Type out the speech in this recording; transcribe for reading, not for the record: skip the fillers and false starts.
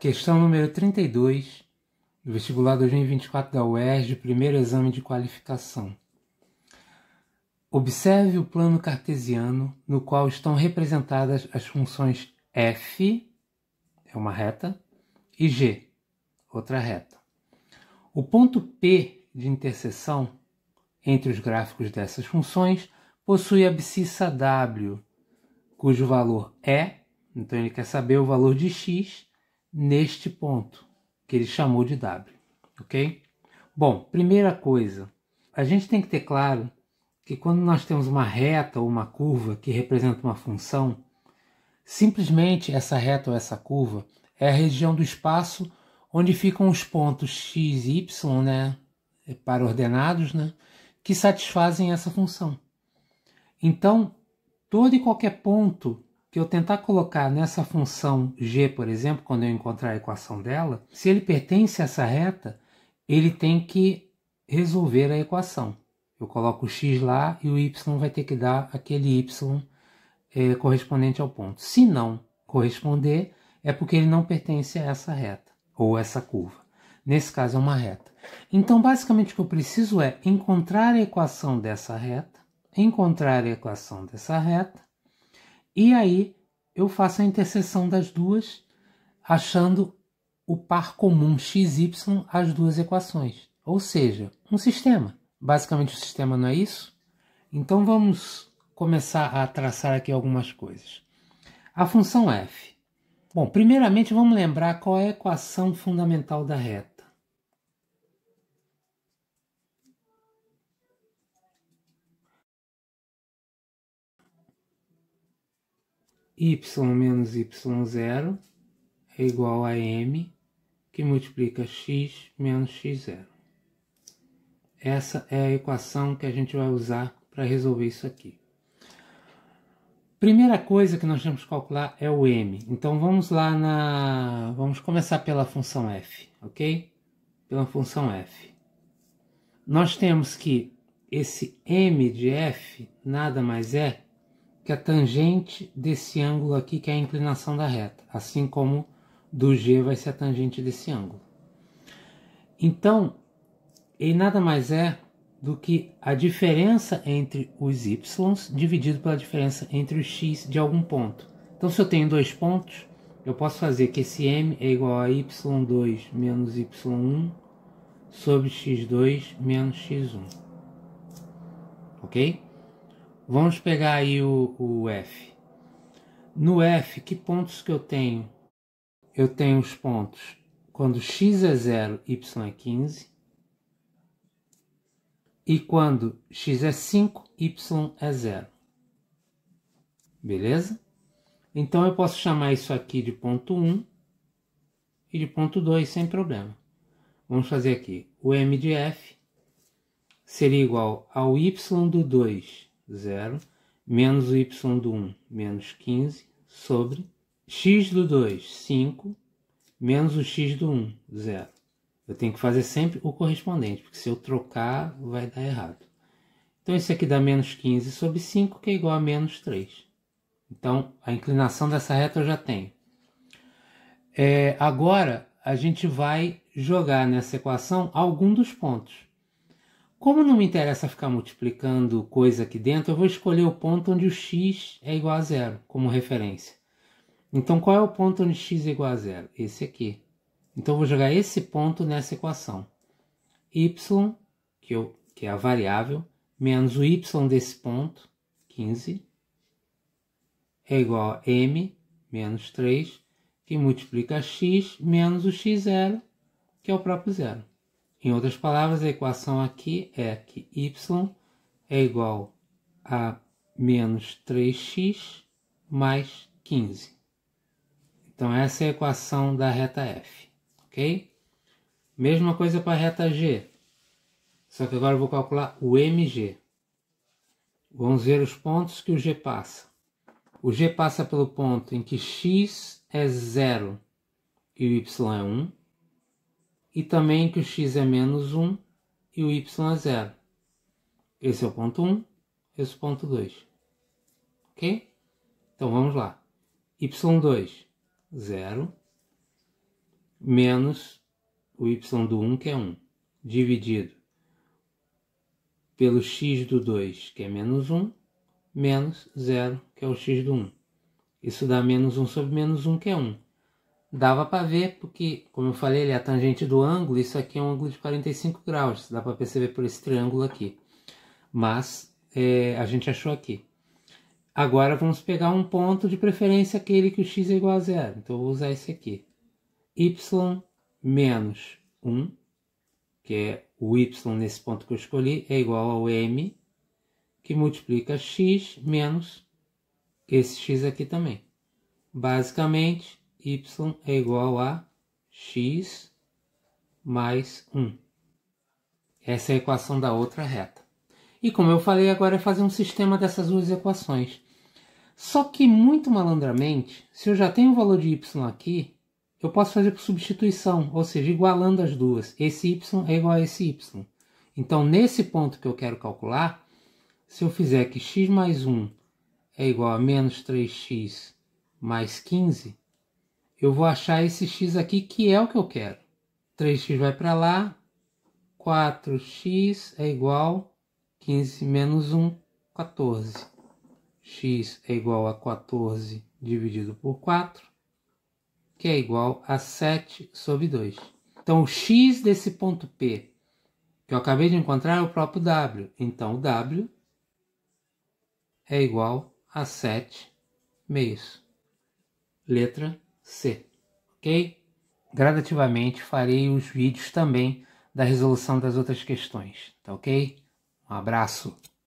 Questão número 32, do vestibular 2024 da UERJ, primeiro exame de qualificação. Observe o plano cartesiano no qual estão representadas as funções f, é uma reta, e g, outra reta. O ponto P de interseção entre os gráficos dessas funções possui a abscissa w, cujo valor é, então ele quer saber o valor de x neste ponto, que ele chamou de w, ok? Bom, primeira coisa, a gente tem que ter claro que quando nós temos uma reta ou uma curva que representa uma função, simplesmente essa reta ou essa curva é a região do espaço onde ficam os pontos x e y, né, para ordenados, né, que satisfazem essa função. Então, todo e qualquer ponto que eu tentar colocar nessa função g, por exemplo, quando eu encontrar a equação dela, se ele pertence a essa reta, ele tem que resolver a equação. Eu coloco o x lá e o y vai ter que dar aquele y correspondente ao ponto. Se não corresponder, é porque ele não pertence a essa reta, ou essa curva. Nesse caso é uma reta. Então, basicamente, o que eu preciso é encontrar a equação dessa reta, e aí eu faço a interseção das duas, achando o par comum xy às duas equações. Ou seja, um sistema. Basicamente o sistema não é isso? Então vamos começar a traçar aqui algumas coisas. A função f. Bom, primeiramente vamos lembrar qual é a equação fundamental da reta. Y menos y0 é igual a m, que multiplica x menos x0. Essa é a equação que a gente vai usar para resolver isso aqui. Primeira coisa que nós temos que calcular é o m. Então vamos lá vamos começar pela função f, ok? Pela função f. Nós temos que esse m de f nada mais é que a tangente desse ângulo aqui, que é a inclinação da reta, assim como do g vai ser a tangente desse ângulo. Então, ele nada mais é do que a diferença entre os y dividido pela diferença entre os x de algum ponto. Então, se eu tenho dois pontos, eu posso fazer que esse m é igual a y2 menos y1 sobre x2 menos x1. Ok? Vamos pegar aí o f. No f, que pontos que eu tenho? Eu tenho os pontos quando x é 0, y é 15. E quando x é 5, y é 0. Beleza? Então eu posso chamar isso aqui de ponto 1 e de ponto 2 sem problema. Vamos fazer aqui. O m de f seria igual ao y do 2, 0, menos o y do 1, menos 15, sobre x do 2, 5, menos o x do 1, 0. Eu tenho que fazer sempre o correspondente, porque se eu trocar, vai dar errado. Então, isso aqui dá menos 15 sobre 5, que é igual a menos 3. Então, a inclinação dessa reta eu já tenho. Agora, a gente vai jogar nessa equação algum dos pontos. Como não me interessa ficar multiplicando coisa aqui dentro, eu vou escolher o ponto onde o x é igual a 0, como referência. Então, qual é o ponto onde x é igual a 0? Esse aqui. Então, eu vou jogar esse ponto nessa equação. Y, que é a variável, menos o y desse ponto, 15, é igual a m, menos 3, que multiplica x menos o x0, que é o próprio zero. Em outras palavras, a equação aqui é que y é igual a menos 3x mais 15. Então, essa é a equação da reta f, ok? Mesma coisa para a reta g, só que agora eu vou calcular o mg. Vamos ver os pontos que o g passa. O g passa pelo ponto em que x é 0 e o y é 1, e também que o x é menos 1 e o y é 0. Esse é o ponto 1, esse é o ponto 2. Ok? Então vamos lá. y2, 0. menos o y do 1, que é 1, dividido pelo x do 2, que é menos 1, menos 0, que é o x do 1. Isso dá menos 1 sobre menos 1, que é 1. Dava para ver, porque, como eu falei, ele é a tangente do ângulo, isso aqui é um ângulo de 45 graus, dá para perceber por esse triângulo aqui. Mas a gente achou aqui. Agora vamos pegar um ponto de preferência, aquele que o x é igual a 0. Então eu vou usar esse aqui. Y menos 1, que é o y nesse ponto que eu escolhi, é igual ao m, que multiplica x menos esse x aqui também. Basicamente, y é igual a x mais 1. Essa é a equação da outra reta. E como eu falei, agora é fazer um sistema dessas duas equações. Só que, muito malandramente, se eu já tenho o valor de y aqui, eu posso fazer por substituição, ou seja, igualando as duas. Esse y é igual a esse y. Então, nesse ponto que eu quero calcular, se eu fizer que x mais 1 é igual a menos 3x mais 15, eu vou achar esse x aqui, que é o que eu quero. 3x vai para lá, 4x é igual a 15 menos 1, 14. X é igual a 14 dividido por 4, que é igual a 7 sobre 2. Então, o x desse ponto P, que eu acabei de encontrar, é o próprio W. Então, o W é igual a 7 meios. Letra C. Ok? Gradativamente farei os vídeos também da resolução das outras questões. Tá ok? Um abraço.